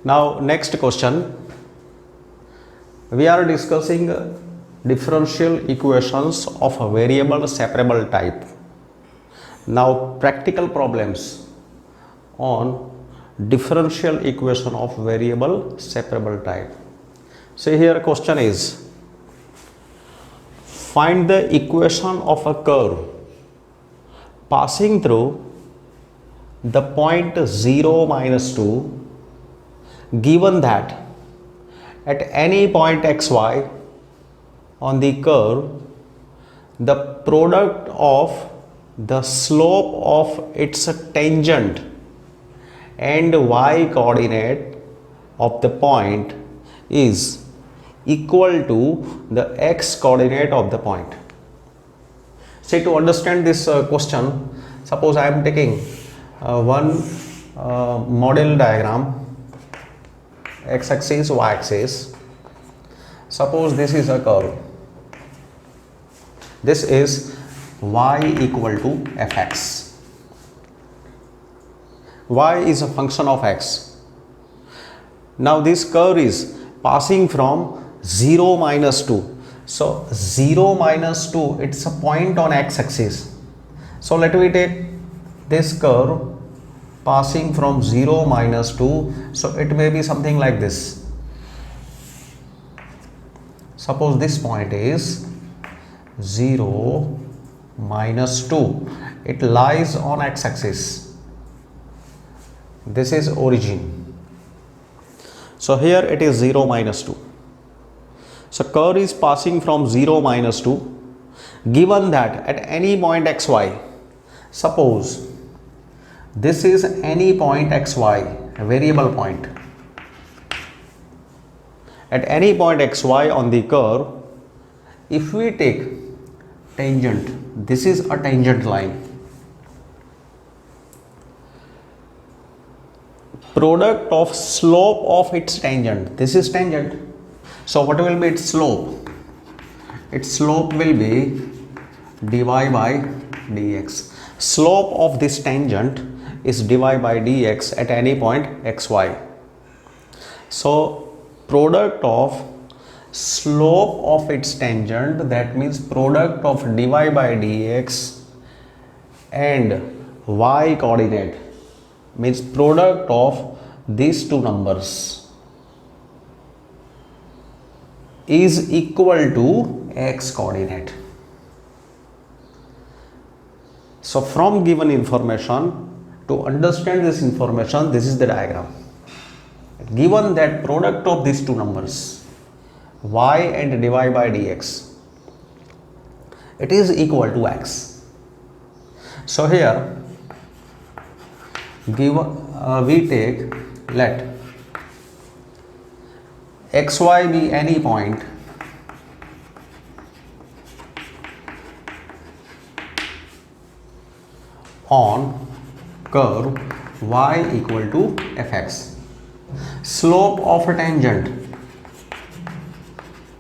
Now next question, we are discussing differential equations of a variable separable type. Now practical problems on differential equation of variable separable type. So here question is, find the equation of a curve passing through the point 0 minus 2 given that at any point xy on the curve the product of the slope of its tangent and y coordinate of the point is equal to the x coordinate of the point. Say, to understand this question, suppose I am taking one model diagram, x axis, y axis. Suppose this is a curve. This is y equal to fx. Y is a function of x. Now this curve is passing from 0 minus 2. So 0 minus 2, it's a point on x axis. So let me take this curve passing from 0 minus 2. So it may be something like this. Suppose this point is 0 minus 2. It lies on x axis. This is origin. So here it is 0 minus 2. So curve is passing from 0 minus 2 given that at any point xy, suppose this is any point xy, a variable point. At any point xy on the curve, if we take tangent, this is a tangent line. Product of slope of its tangent, this is tangent. So what will be its slope? Its slope will be dy by dx. Slope of this tangent is dy by dx at any point xy. So product of slope of its tangent, that means product of dy by dx and y coordinate, means product of these two numbers is equal to x coordinate. So from given information, to understand this information, this is the diagram. Given that product of these two numbers, y and dy by dx, it is equal to x. So here we take, let xy be any point on curve y equal to fx. Slope of a tangent,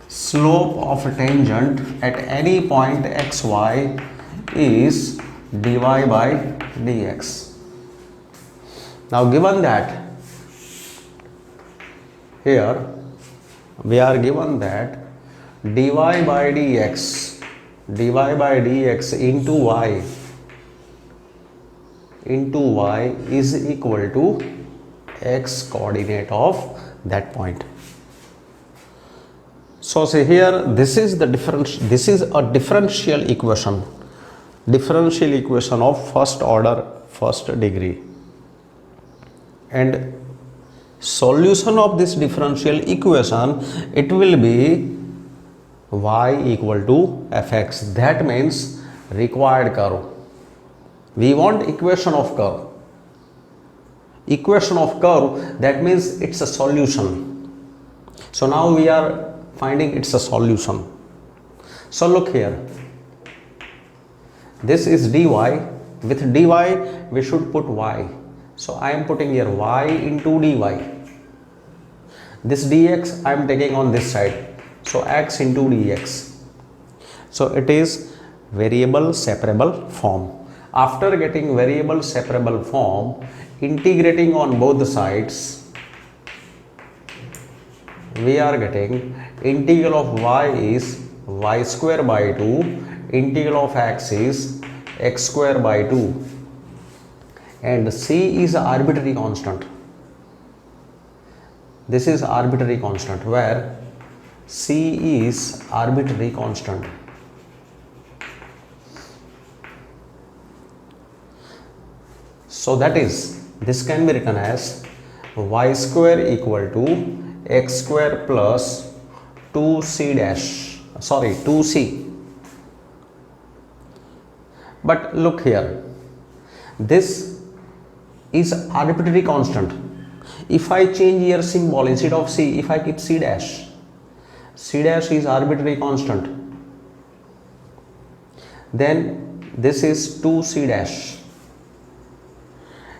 slope of a tangent at any point xy is dy by dx. Now given that here we are given that dy by dx into y is equal to x coordinate of that point. So say here, this is the this is a differential equation of first order, first degree, and solution of this differential equation, it will be y equal to fx. That means required curve. We want equation of curve. Equation of curve, that means it's a solution. So now we are finding it's a solution. So look here, this is dy. With dy we should put y. So I am putting here y into dy. This dx I am taking on this side, so x into dx. So it is variable separable form. After getting variable separable form, integrating on both the sides, we are getting integral of y is y square by 2, integral of x is x square by 2, and c is arbitrary constant. This is arbitrary constant, where c is arbitrary constant. So that is, this can be written as y square equal to x square plus 2c dash, sorry 2c. But look here, this is arbitrary constant. If I change here symbol, instead of c, if I keep c dash is arbitrary constant, then this is 2c dash,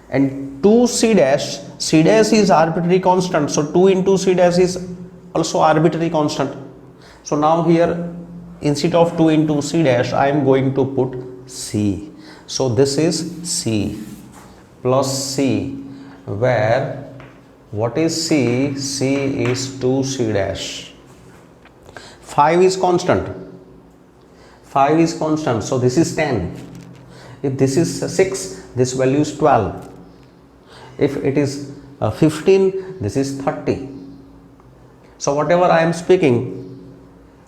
and 2c dash, c dash is arbitrary constant, so 2 into c dash is also arbitrary constant. So now here, instead of 2 into c dash, I am going to put c. So this is c plus c, where what is c? C is 2c dash. 5 is constant. 5 is constant, so this is 10. If this is 6, this value is 12. If it is 15, this is 30. So whatever I am speaking,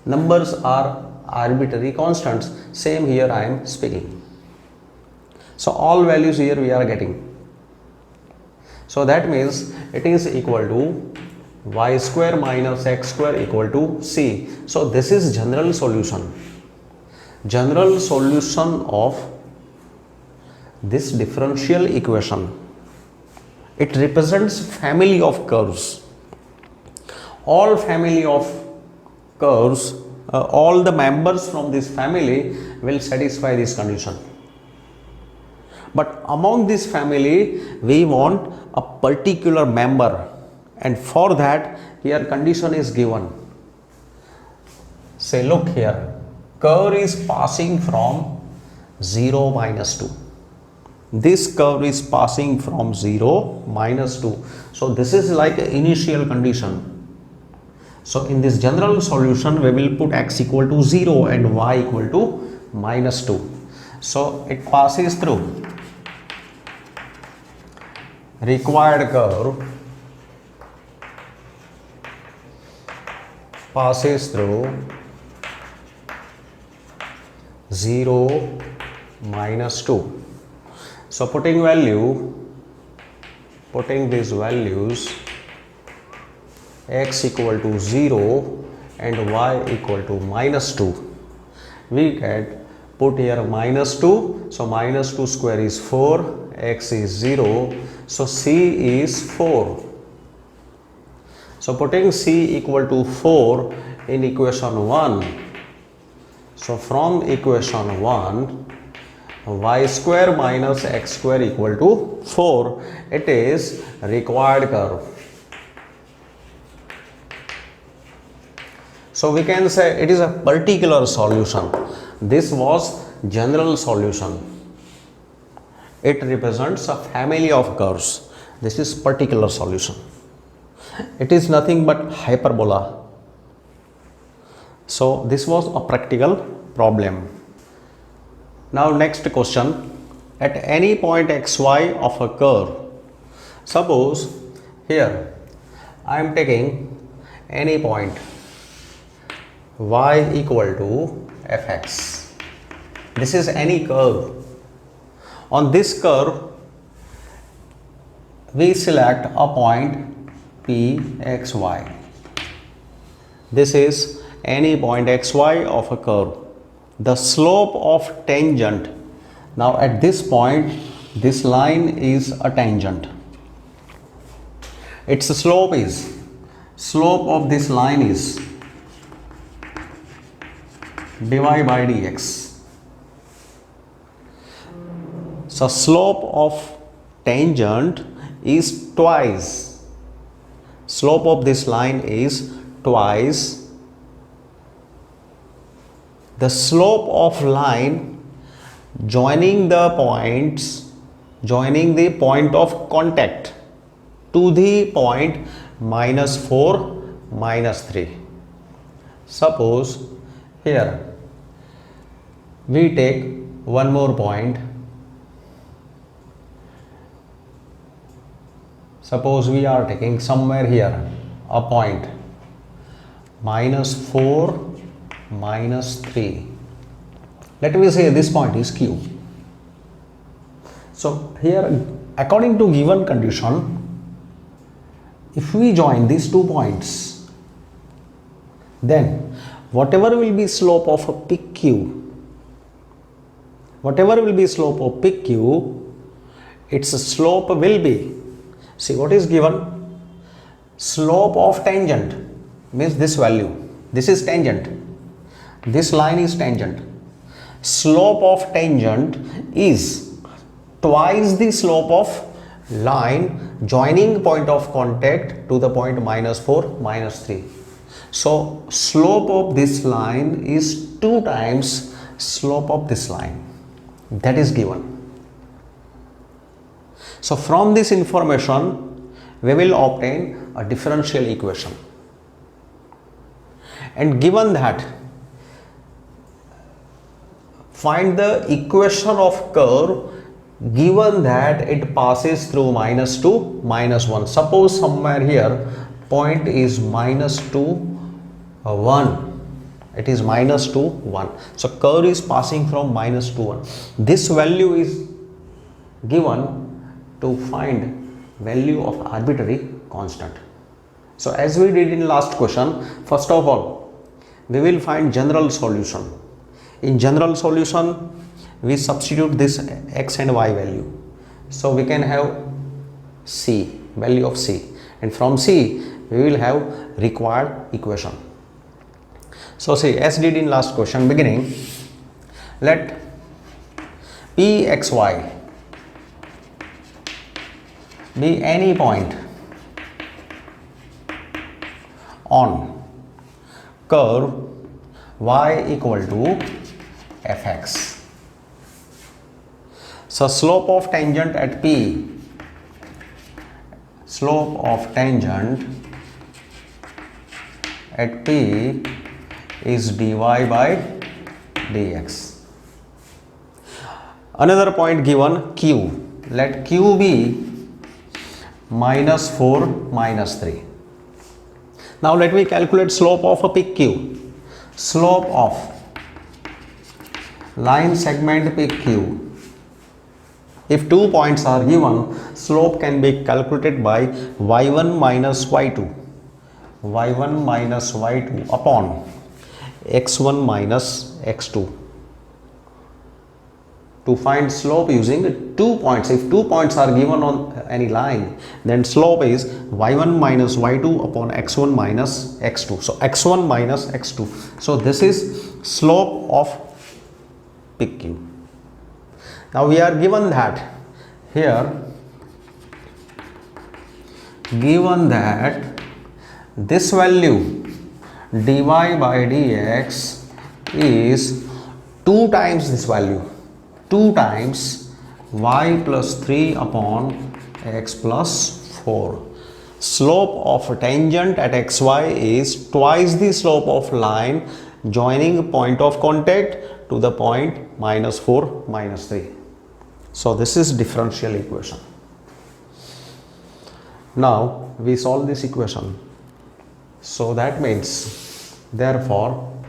numbers are arbitrary constants. Same here I am speaking. So all values here we are getting. So that means it is equal to y square minus x square equal to c. So this is general solution. General solution of this differential equation. It represents family of curves. All family of curves, all the members from this family will satisfy this condition. But among this family, we want a particular member, and for that here condition is given. Say, look here, curve is passing from 0 minus 2. This curve is passing from 0 minus 2. So this is like an initial condition. So in this general solution, we will put x equal to 0 and y equal to minus 2. So it passes through required curve, passes through 0 minus 2. So putting these values, x equal to 0 and y equal to minus 2, we get, put here minus 2, so minus 2 square is 4, x is 0, so c is 4. So putting c equal to 4 in equation 1, so from equation 1, y square minus x square equal to 4, it is required curve. So we can say it is a particular solution. This was general solution. It represents a family of curves. This is particular solution. It is nothing but hyperbola. So this was a practical problem. Now next question, at any point xy of a curve, suppose here I am taking any point y equal to fx. This is any curve. On this curve, we select a point pxy. This is any point xy of a curve. The slope of tangent, now at this point, this line is a tangent. Its slope of this line is dy by dx. So slope of tangent is twice, slope of this line is twice the slope of line joining the point of contact to the point -4, minus 3. Suppose here we take one more point. Suppose we are taking somewhere here a point minus 4 minus 3. Let me say this point is Q. So here, according to given condition, if we join these 2 points, then whatever will be slope of a peak Q, whatever will be slope of peak Q, its slope will be, see what is given, slope of tangent means this value, this is tangent, this line is tangent, slope of tangent is twice the slope of line joining point of contact to the point minus 4 minus 3. So slope of this line is 2 times slope of this line, that is given. So from this information we will obtain a differential equation, and given that, find the equation of curve given that it passes through minus 2 minus 1. Suppose somewhere here point is minus 2 1, it is minus 2 1. So curve is passing from minus 2 1. This value is given to find value of arbitrary constant. So as we did in last question, first of all we will find general solution. In general solution we substitute this x and y value, so we can have C, value of C, and from C we will have required equation. So see, as did in last question beginning, let Pxy be any point on curve y equal to fx. So slope of tangent at P, slope of tangent at P is dy by dx. Another point given Q, let Q be minus 4 minus 3. Now let me calculate slope of a peak Q. Slope of line segment peak Q, if 2 points are given, slope can be calculated by y1 minus y2, y1 minus y2 upon x1 minus x2. To find slope using 2 points, if 2 points are given on any line, then slope is y1 minus y2 upon x1 minus x2. So x1 minus x2. So this is slope of peak Q. Now we are given that here, given that this value dy by dx is 2 times this value, 2 times y plus 3 upon x plus 4. Slope of tangent at xy is twice the slope of line joining point of contact to the point minus 4 minus 3. So this is differential equation. Now we solve this equation. So that means, therefore,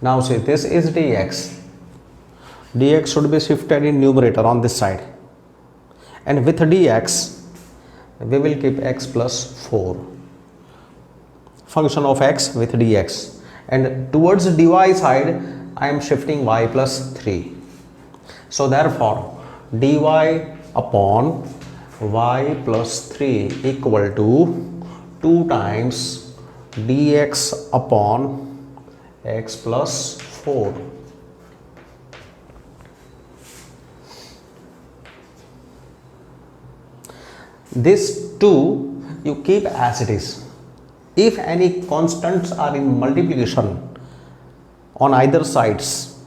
now say this is dx. Dx should be shifted in numerator on this side, and with dx we will keep x plus 4, function of x with dx, and towards dy side I am shifting y plus 3. So therefore dy upon y plus 3 equal to 2 times dx upon x plus 4. This 2 you keep as it is. If any constants are in multiplication on either sides,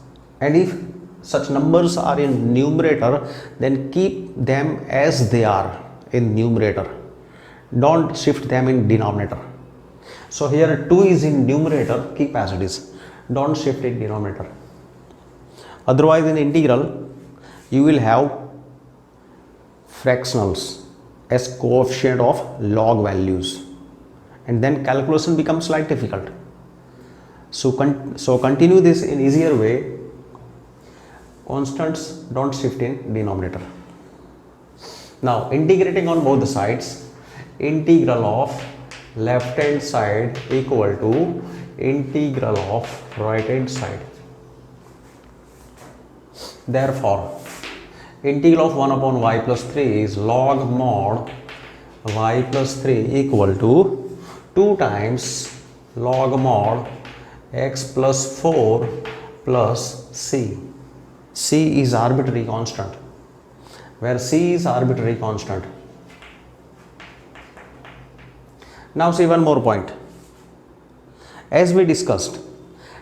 and if such numbers are in numerator, then keep them as they are in numerator. Don't shift them in denominator. So here 2 is in numerator, keep as it is. Don't shift in denominator. Otherwise in integral, you will have fractionals as coefficient of log values, and then calculation becomes slightly difficult. So continue this in easier way. Constants don't shift in denominator. Now integrating on both the sides, integral of left hand side equal to integral of right hand side. Therefore integral of 1 upon y plus 3 is log mod y plus 3 equal to 2 times log mod x plus 4 plus c. C is arbitrary constant, where c is arbitrary constant. Now see one more point. As we discussed,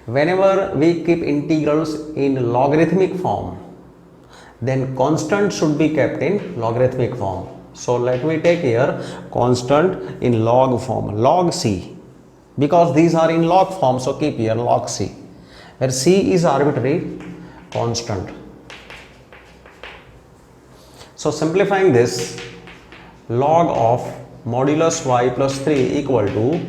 whenever we keep integrals in logarithmic form, then constant should be kept in logarithmic form. So let me take here constant in log form, log c, because these are in log form, so keep here log c, where c is arbitrary constant. So simplifying this, log of modulus y plus 3 equal to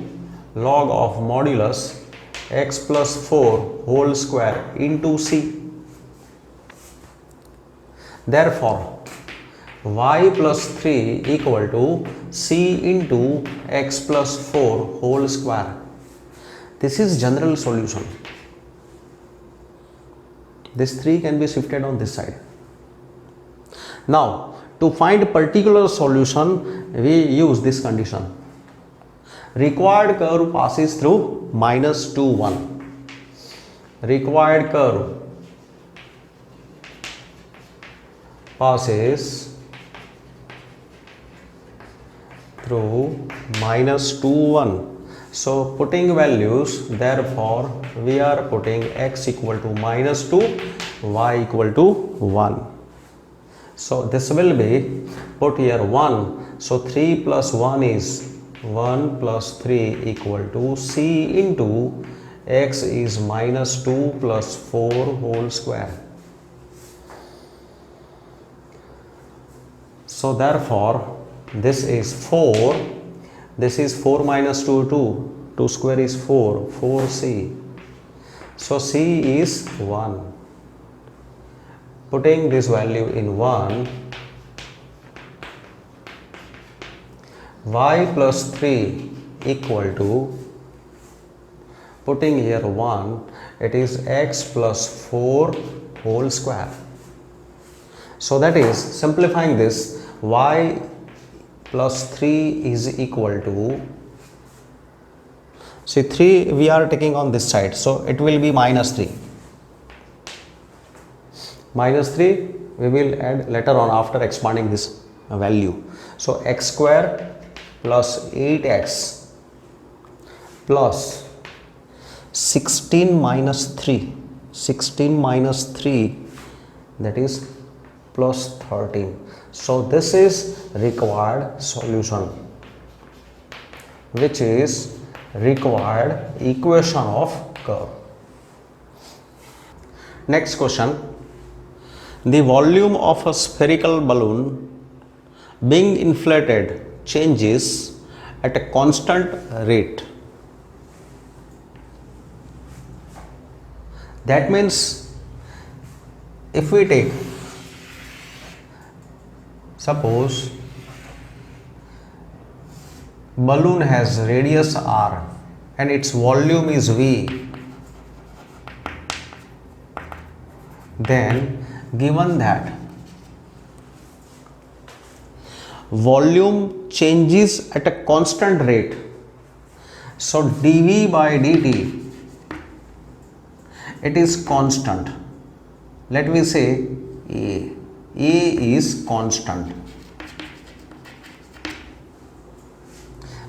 log of modulus x plus 4 whole square into c. Therefore y plus 3 equal to c into x plus 4 whole square. This is general solution. This 3 can be shifted on this side. Now to find particular solution, we use this condition. Required curve passes through minus 2, 1. Required curve passes through minus 2, 1. So putting values, therefore we are putting x equal to minus 2, y equal to 1. So this will be put here 1. So 3 plus 1 is 1 plus 3 equal to c into x is minus 2 plus 4 whole square. So therefore this is 4. This is 4 minus 2, 2. 2 square is 4. 4c. So c is 1. Putting this value in 1, y plus 3 equal to, putting here 1, it is x plus 4 whole square. So that is, simplifying this, y plus 3 is equal to, see 3 we are taking on this side, so it will be minus 3. Minus 3 we will add later on after expanding this value. So x square plus 8x plus 16 minus 3. 16 minus 3, that is plus 13. So this is required solution, which is required equation of curve. Next question. The volume of a spherical balloon being inflated changes at a constant rate. That means if we take, suppose balloon has radius r and its volume is v, then given that volume changes at a constant rate, so dv by dt, it is constant. Let me say A is constant.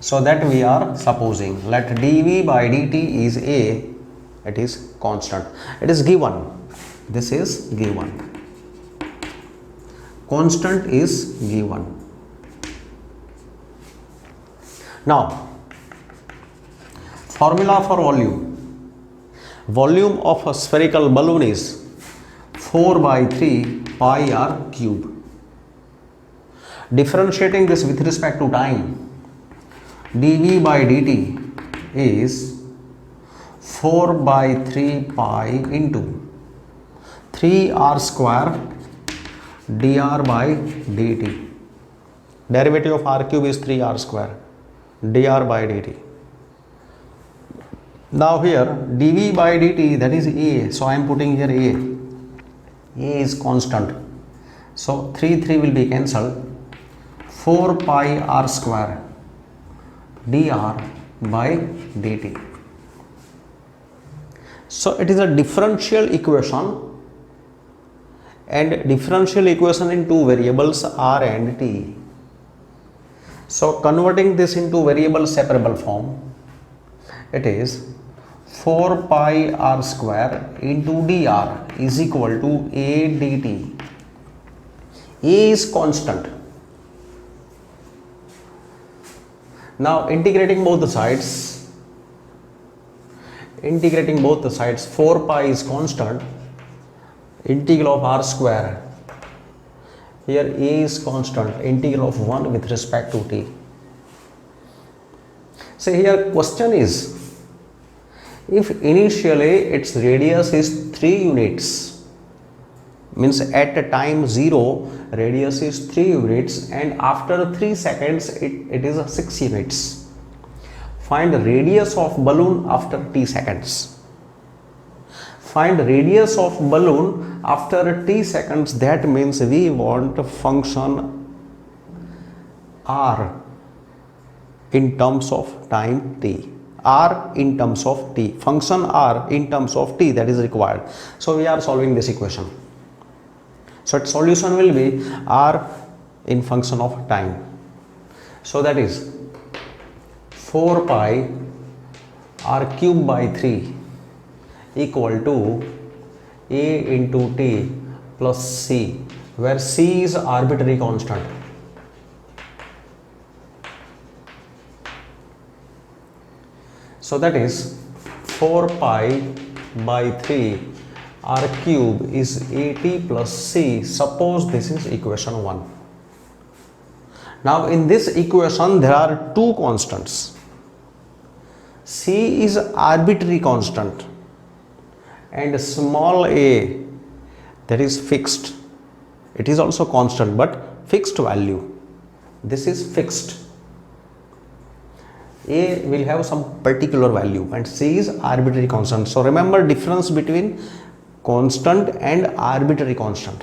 So that we are supposing, let dv by dt is A, it is constant. It is given. This is given. Constant is given. Now Formula for volume. Volume of a spherical balloon is 4 by 3 pi r cube. Differentiating this with respect to time, dv by dt is 4 by 3 pi into 3r square dr by dt. Derivative of r cube is 3r square dr by dt. Now here dv by dt, that is A, so I am putting here A. A is constant, so 3 will be cancelled. 4 pi r square dr by dt. So it is a differential equation, and differential equation in two variables r and t. So converting this into variable separable form, it is 4 pi r square into dr is equal to a dt. A is constant. Now integrating both the sides, 4 pi is constant, integral of r square, here a is constant, integral of 1 with respect to t. So here question is, if initially its radius is 3 units, means at time 0 radius is 3 units, and after 3 seconds it is 6 units. Find radius of balloon after t seconds. Find radius of balloon after t seconds, that means we want function r in terms of time t. R in terms of t, function r in terms of t, that is required. So we are solving this equation. So its solution will be r in function of time. So that is 4 pi r cube by 3 equal to a into t plus c, where c is arbitrary constant. So that is 4 pi by 3 r cube is at plus c. Suppose this is equation 1. Now in this equation there are two constants. C is arbitrary constant and small a, that is fixed. It is also constant but fixed value. This is fixed. A will have some particular value and C is arbitrary constant. So remember difference between constant and arbitrary constant.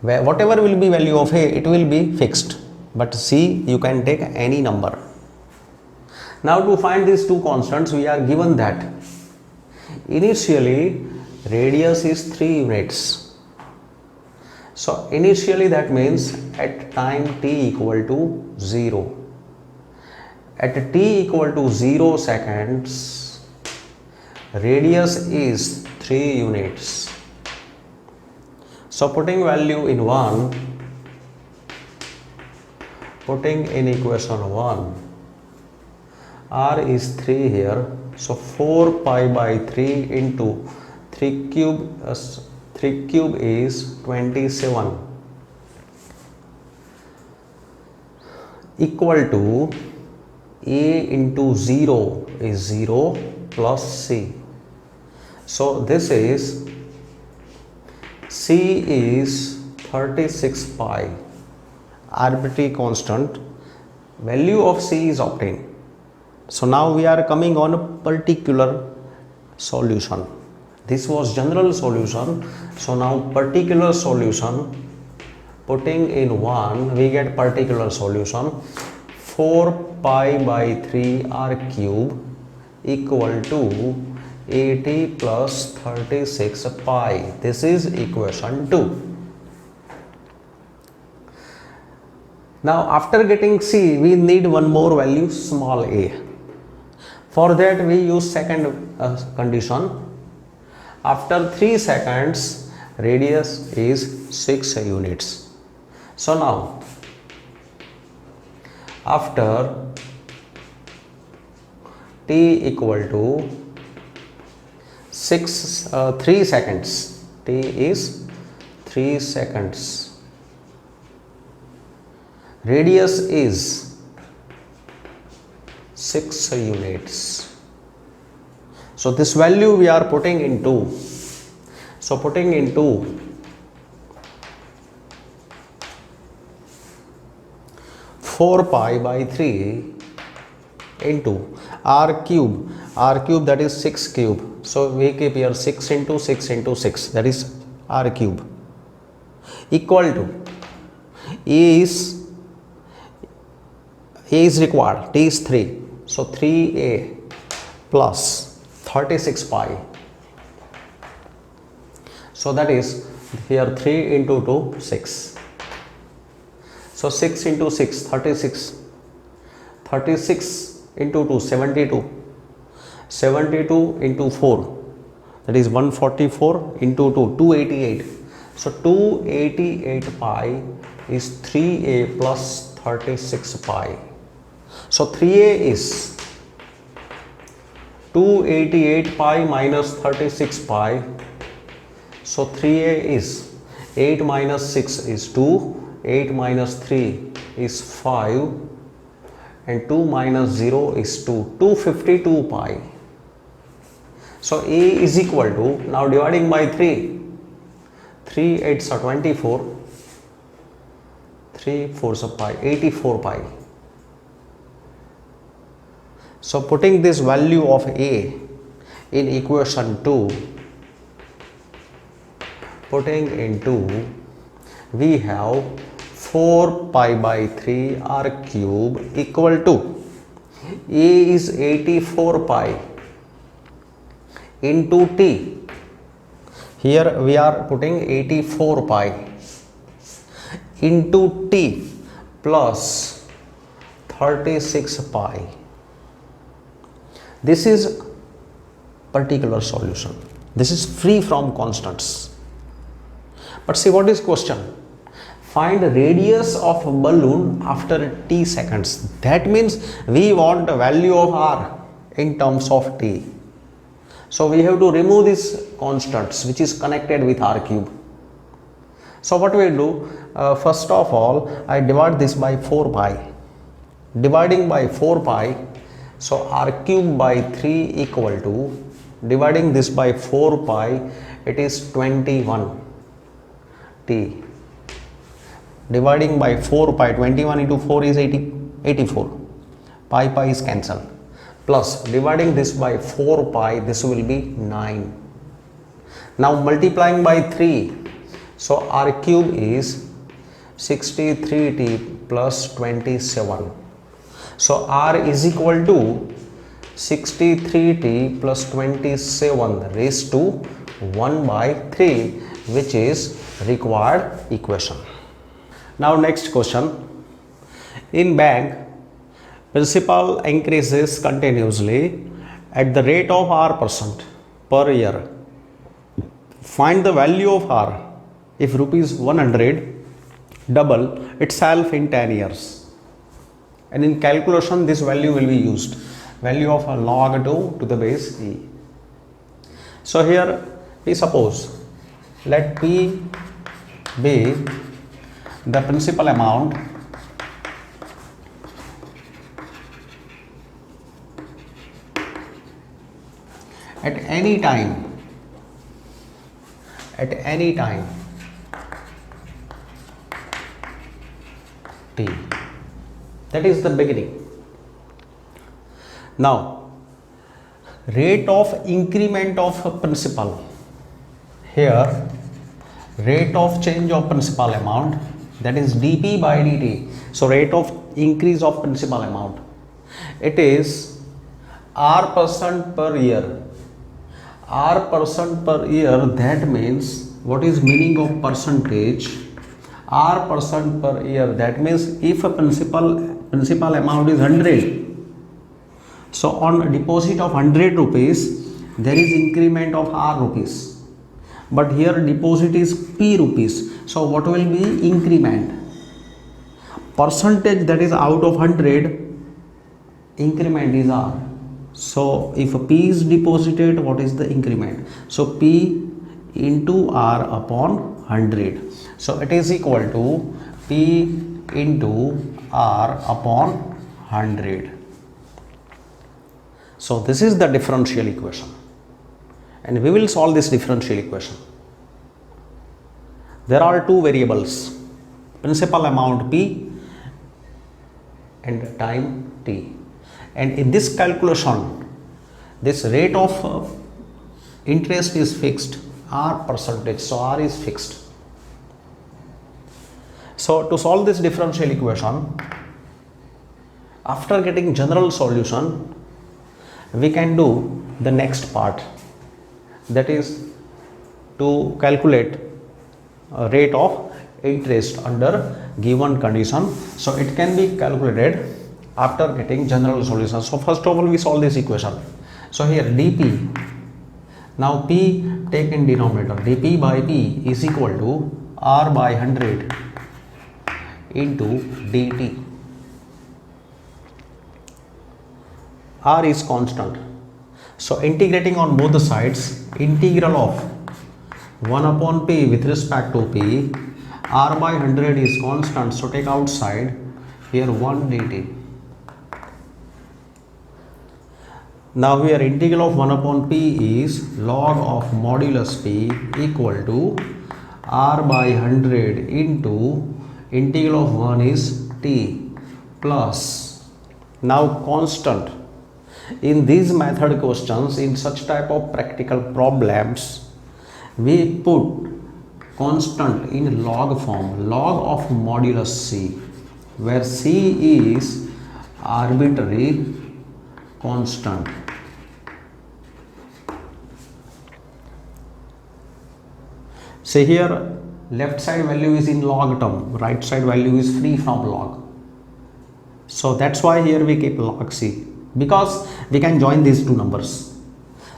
Where whatever will be value of A, it will be fixed, but C you can take any number. Now to find these two constants, we are given that initially radius is 3 units. So initially that means at time t equal to 0. At t equal to 0 seconds, radius is 3 units. So putting value in 1, putting in equation 1, r is 3 here. So 4 pi by 3 into 3 cube is 27 equal to a into 0 is 0 plus c. So this is c is 36 pi, arbitrary constant. Value of c is obtained. So now we are coming on a particular solution. This was general solution. So now particular solution, putting in 1 we get particular solution. 4 pi by 3 r cube equal to 80 plus 36 pi. This is equation 2. Now after getting c, we need one more value, small a. For that we use second condition. After 3 seconds radius is 6 units. So now after t equal to 3 seconds. T is 3 seconds. Radius is 6 units. So this value we are putting into, so putting into 4 pi by 3 into r cube that is 6 cube. So we keep here 6 into 6 into 6, that is r cube, equal to A is required, T is 3, so 3A plus 36 pi. So that is here 3 into 2, 6. So 6 into 6, 36. 36 into 2, 72. 72 into 4, that is 144 into 2, 288. So 288 pi is 3A plus 36 pi. So 3A is 288 pi minus 36 pi. So 3A is 8 minus 6 is 2, 8 minus 3 is 5, and 2 minus 0 is 2, 252 pi. So A is equal to, now dividing by 3, 3 8s are 24, 3 4s are pi, 84 pi. So putting this value of A in equation 2, putting into, we have 4 pi by 3 r cube equal to, A is 84 pi into T. Here we are putting 84 pi into T plus 36 pi. This is particular solution. This is free from constants. But see what is question? Find radius of a balloon after t seconds. That means we want the value of r in terms of t. So we have to remove these constants which is connected with r cube. So what we do? First of all, I divide this by 4 pi. Dividing by 4 pi, so r cube by 3 equal to, dividing this by 4 pi, it is 21 t. Dividing by 4 pi, 21 into 4 is 84. Pi is cancelled. Plus dividing this by 4 pi, this will be 9. Now multiplying by 3, so r cube is 63t plus 27. So r is equal to 63t plus 27 raised to 1 by 3, which is required equation. Now next question. In bank, principal increases continuously at the rate of r% per year. Find the value of r if rupees 100 double itself in 10 years. And in calculation this value will be used. Value of a log 2 to the base e. So here we suppose, let P be the principal amount at any time t. That is the beginning. Now rate of increment of principal, here rate of change of principal amount, that is dp by dt. So rate of increase of principal amount, it is r% per year. R% per year, that means, what is meaning of percentage? R% per year, that means if a principal amount is 100, so on deposit of 100 rupees there is increment of r rupees, but here deposit is p rupees. So what will be increment? Percentage, that is out of 100, increment is r. So if P is deposited, what is the increment? So P into R upon 100. So it is equal to P into R upon 100. So this is the differential equation, and we will solve this differential equation. There are two variables, principal amount P and time T, and in this calculation this rate of interest is fixed, R percentage, so R is fixed. So to solve this differential equation, after getting general solution, we can do the next part, that is to calculate a rate of interest under given condition. So it can be calculated after getting general solution. So first of all, we solve this equation. So here dp, now P take in denominator, dp by P is equal to R by 100 into dt. R is constant, so integrating on both the sides, integral of 1 upon P with respect to P, R by 100 is constant, so take outside here 1 dt. Now here integral of 1 upon P is log of modulus P equal to R by 100 into integral of 1 is T plus, now constant. In these method questions, in such type of practical problems, we put constant in log form, log of modulus C, where C is arbitrary constant. Say here left side value is in log term, right side value is free from log. So that's why here we keep log C, because we can join these two numbers.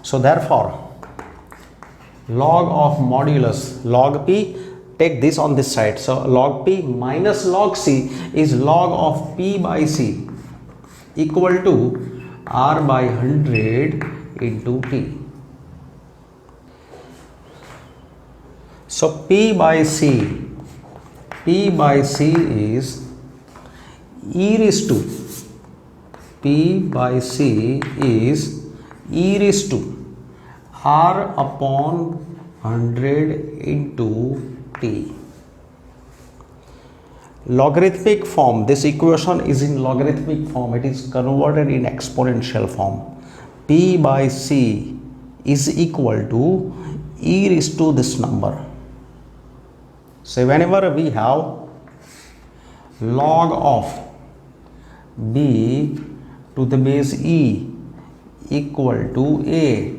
So therefore log of modulus log P, take this on this side, so log P minus log C is log of P by C equal to R by 100 into T. So P by C is e raised to, P by C is e raised to R upon 100 into T. Logarithmic form, this equation is in logarithmic form, it is converted in exponential form. P by C is equal to e raised to this number. So whenever we have log of B to the base E equal to A,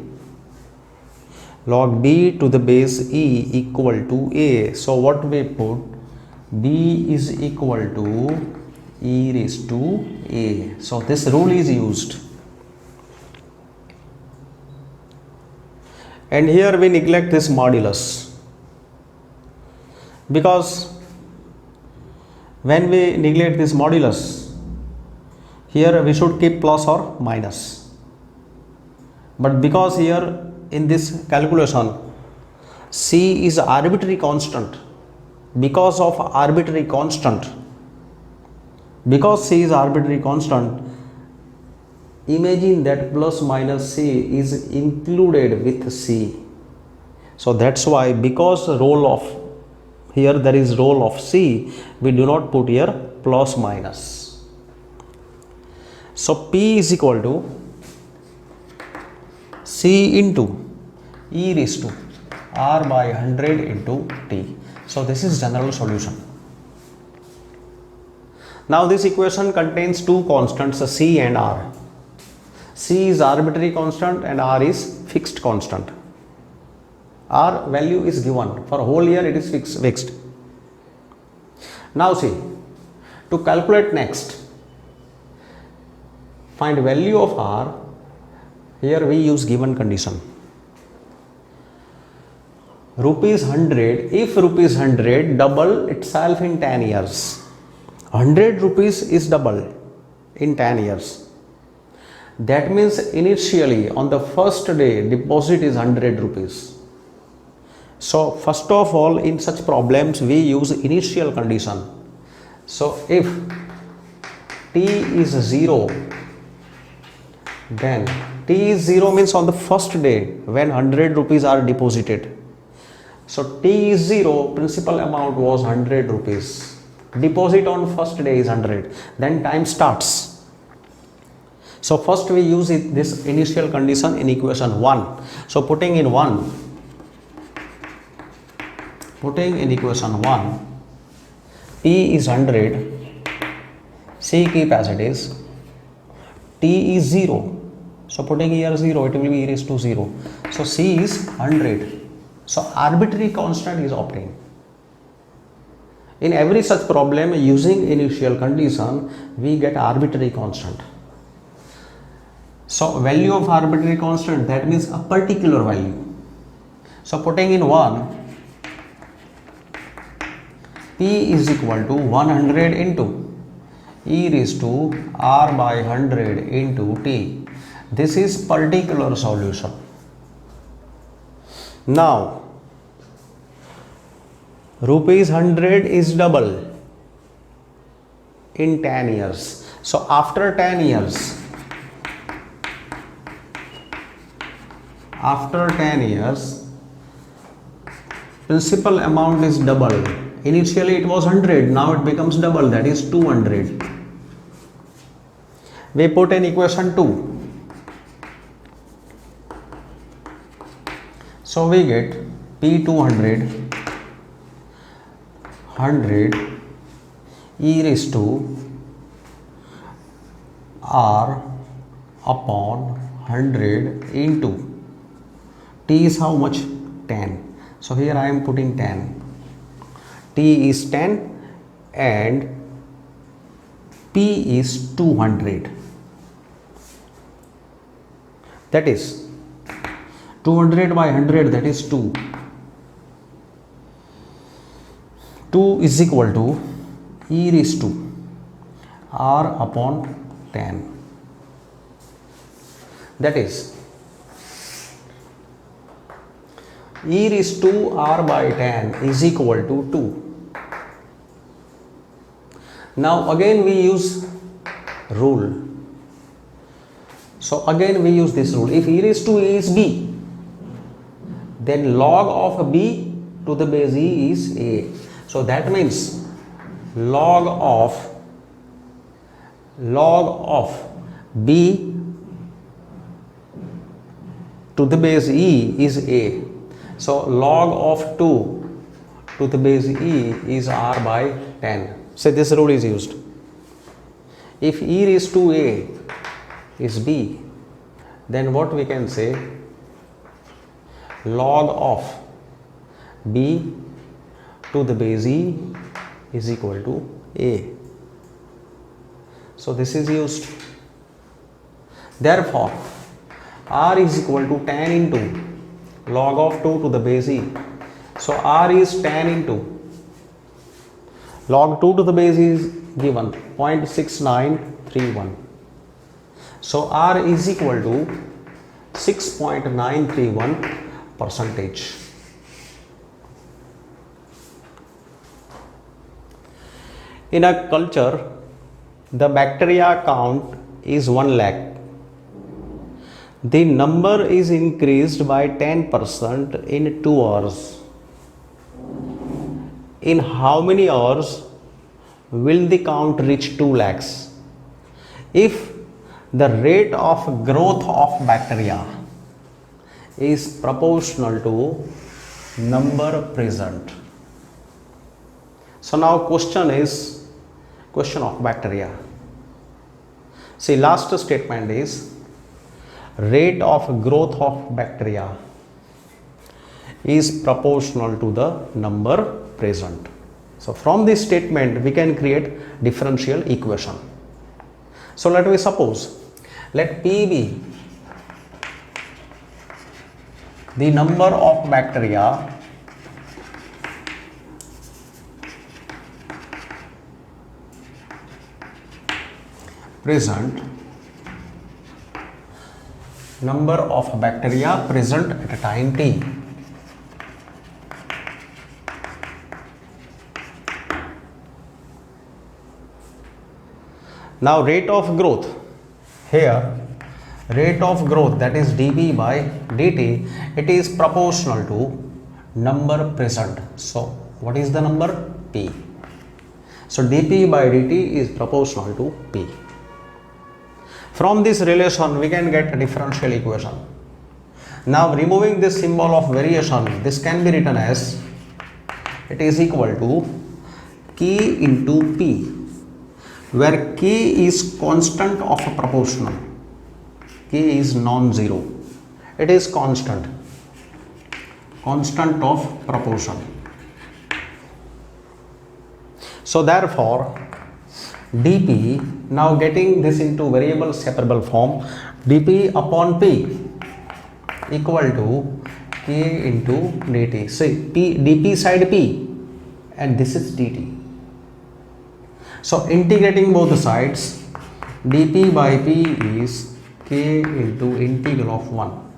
log B to the base E equal to A, so what we put, B is equal to e raised to A. So this rule is used, and here we neglect this modulus, because when we neglect this modulus, here we should keep plus or minus, but because here in this calculation C is arbitrary constant, because C is arbitrary constant, imagine that plus minus C is included with C. So that's why, because role of here there is role of C, we do not put here plus minus. So P is equal to C into e raised to R by 100 into T. So this is general solution. Now this equation contains two constants, C and R. C is arbitrary constant and R is fixed constant. R value is given for whole year, it is fixed. Now see, to calculate next, find value of R. Here we use given condition, rupees 100, if rupees 100 double itself in 10 years, 100 rupees is double in 10 years. That means initially on the first day deposit is 100 rupees. So first of all, in such problems we use initial condition. So if t is 0, then t is 0 means on the first day when 100 rupees are deposited. So t is 0, principal amount was 100 rupees. Deposit on first day is 100. Then time starts. So first we use this initial condition in equation 1. So putting in equation 1, P is 100, C keep as it is, T is 0. So putting here 0, it will be e raised to 0. So C is 100. So arbitrary constant is obtained. In every such problem using initial condition, we get arbitrary constant. So value of arbitrary constant, that means a particular value. So putting in 1, P is equal to 100 into e raised to r by 100 into t. This is particular solution. Now rupees 100 is double in 10 years. So after 10 years, principal amount is double. Initially it was 100, now it becomes double, that is 200. We put in equation 2. So we get P200 100 e raised to r upon 100 into t is how much? 10. So here I am putting 10. T is 10 and P is 200. That is 200 by 100, that is 2. 2 is equal to e raised to r upon 10. That is e raised to r by 10 is equal to 2. Now again we use rule. So again we use this rule. If e raised to a is b, then log of b to the base e is a. So that means log of b to the base e is a. So log of 2 to the base e is r by 10. So this rule is used. If e raised to a is b, then what we can say? Log of b to the base e is equal to a. So this is used. Therefore r is equal to 10 into log of 2 to the base e. So r is 10 into log 2 to the base is given 0.6931. So r is equal to 6.931%. In a culture, the bacteria count is 1 lakh. The number is increased by 10% in 2 hours. In how many hours will the count reach 2 lakhs? If the rate of growth of bacteria is proportional to number present. So now question of bacteria. See, last statement is rate of growth of bacteria is proportional to the number present. So from this statement we can create differential equation. So let me suppose, let P be the number of bacteria present number of bacteria present at a time t. Now rate of growth, here rate of growth, that is dp by dt, it is proportional to number present. So what is the number? P. So dp by dt is proportional to P. From this relation we can get a differential equation. Now removing this symbol of variation, this can be written as, it is equal to K into P, where K is constant of a proportional. K is non-zero. It is constant of proportion. So therefore dp, now getting this into variable separable form, dp upon p equal to k into dt. See, p, dp side p and this is dt. So integrating both the sides, dp by p is k into integral of 1.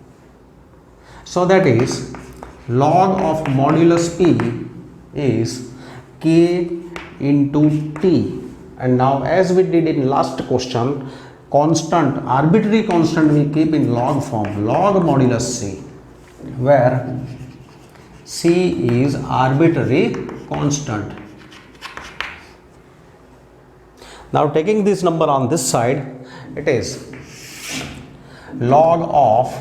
So that is log of modulus p is k into t. And now as we did in last question, constant, arbitrary constant we keep in log form, log modulus c, where c is arbitrary constant. Now taking this number on this side, it is log of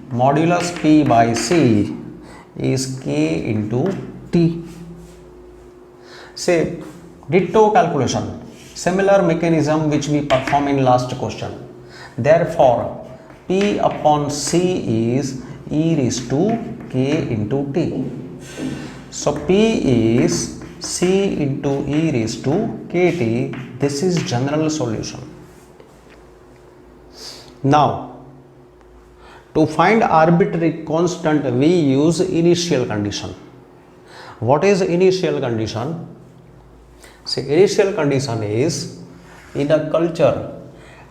modulus p by c is k into t. Say ditto calculation, similar mechanism which we perform in last question. Therefore p upon c is e raised to k into t. So p is c into e raised to kt. This is general solution. Now to find arbitrary constant we use initial condition. What is initial condition? See, initial condition is, in a culture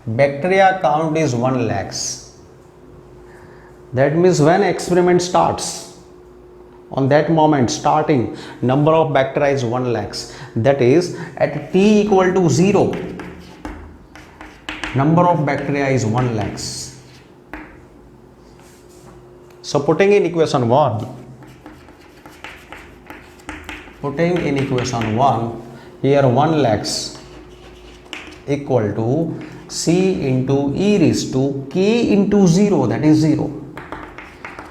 bacteria count is 1 lakhs. That means when experiment starts, on that moment starting number of bacteria is 1 lakhs. That is at t equal to 0, number of bacteria is 1 lakhs. So putting in equation 1, here 1 lakhs equal to c into e raised to k into 0, that is 0.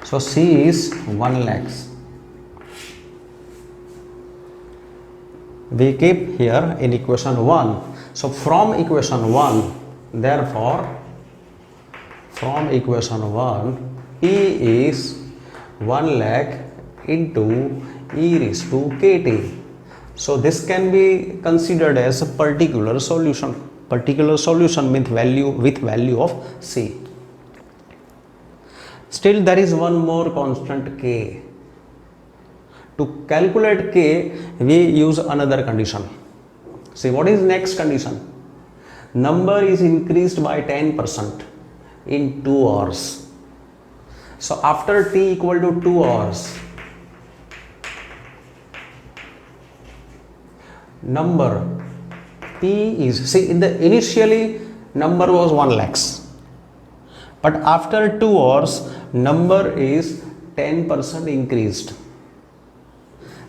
So c is 1 lakhs. We keep here in equation 1. So from equation 1, therefore from equation 1, p is 1 lakh into e raised to kt. So this can be considered as a particular solution. Particular solution with value of c. Still there is one more constant k. To calculate k we use another condition. See, what is next condition? Number is increased by 10% in 2 hours. So after t equal to 2 hours, number p is, see, in the initially number was 1 lakhs, but after 2 hours number is 10% increased.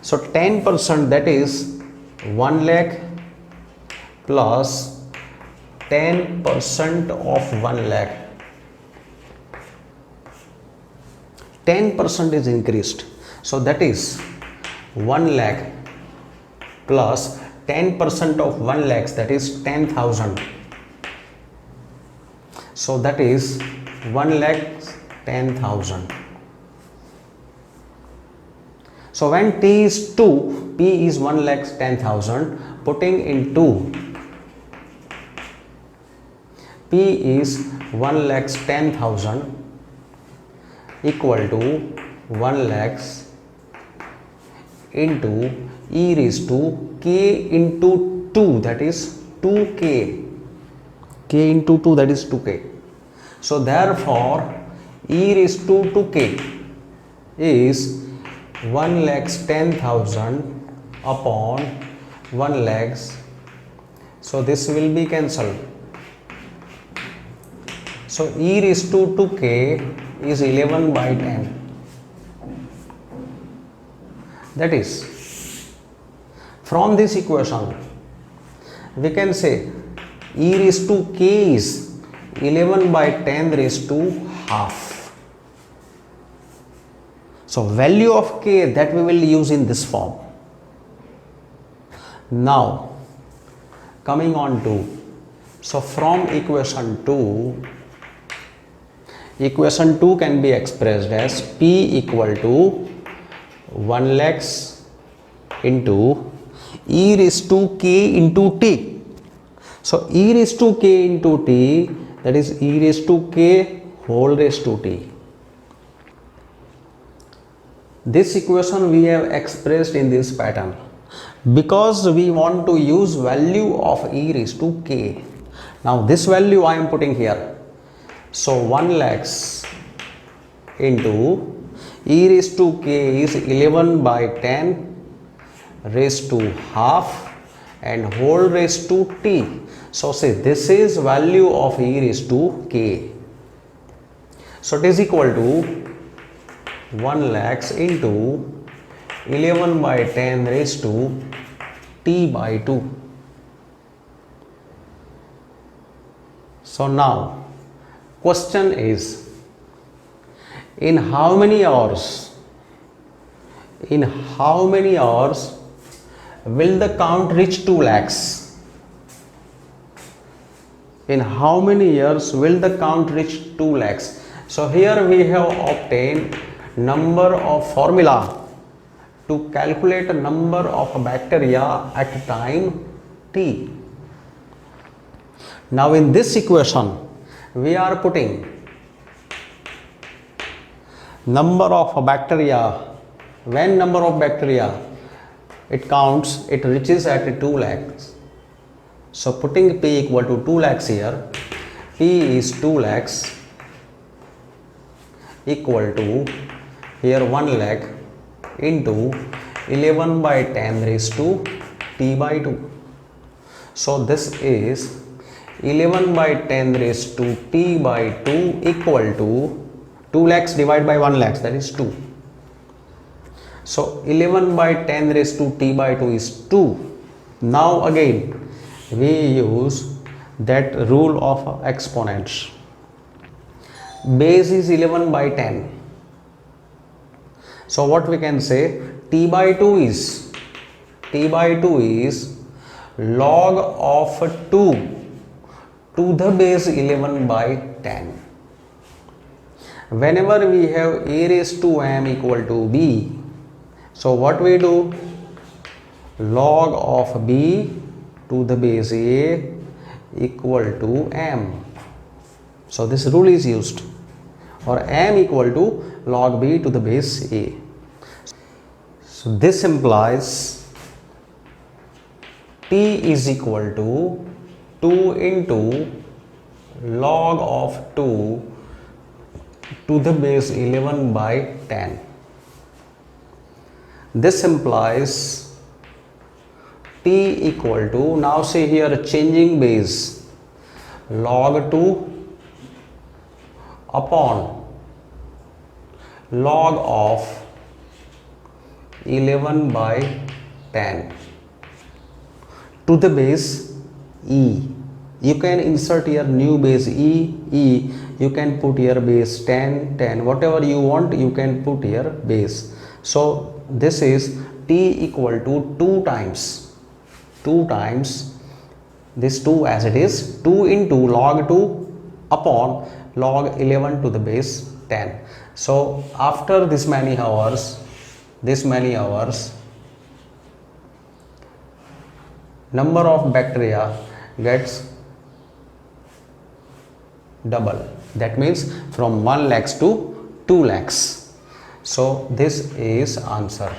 So 10%, that is 1 lakh plus 10% of 1 lakh. 10% is increased. So that is 1 lakh plus 10% of 1 lakhs, that is 10,000. So that is 1 lakh 10,000. So when t is 2, p is 1 lakh 10,000. Putting in 2, p is 1 lakh 10,000 equal to 1 lakhs into e raised to k into 2, that is 2k. K into 2, that is 2k. So therefore e raised to 2k is 1,10,000 upon 1 lakhs. So this will be cancelled. So e raised to 2k is 11 by 10. That is, from this equation we can say e raised to k is 11 by 10 raised to half. So value of k that we will use in this form. Now coming on to, so from equation 2 can be expressed as p equal to 1 lakhs into e raised to k into t. So e raised to k into t, that is e raised to k whole raised to t. This equation we have expressed in this pattern because we want to use value of e raised to k. Now this value I am putting here. So 1 lakhs into e raised to k is 11 by 10 raised to half and whole raised to t. So say this is value of e raised to k. So it is equal to 1 lakhs into 11 by 10 raised to t by 2. So now question is, in how many hours will the count reach 2 lakhs? In how many years will the count reach 2 lakhs? So here we have obtained number of formula to calculate number of bacteria at time t. Now in this equation we are putting number of bacteria. When number of bacteria it counts, it reaches at 2 lakhs. So putting p equal to 2 lakhs here, p is 2 lakhs equal to here 1 lakh into 11 by 10 raised to t by 2. So this is 11 by 10 raised to t by 2 equal to 2 lakhs divided by 1 lakhs, that is 2. So 11 by 10 raised to t by 2 is 2. Now again we use that rule of exponents. Base is 11 by 10. So what we can say, t by 2 is log of 2 to the base 11 by 10. Whenever we have a raised to m equal to b, so what we do, log of b to the base a equal to m. So this rule is used, or m equal to log b to the base a. So this implies t is equal to 2 into log of 2 to the base 11 by 10. This implies t equal to, now say here changing base, log 2 upon log of 11 by 10 to the base e. You can insert here new base e, you can put here base 10, 10, whatever you want you can put here base. So this is t equal to 2 times this 2 as it is, 2 into log 2 upon log 11 to the base 10. So after this many hours number of bacteria gets double, that means from 1 lakhs to 2 lakhs. So this is answer.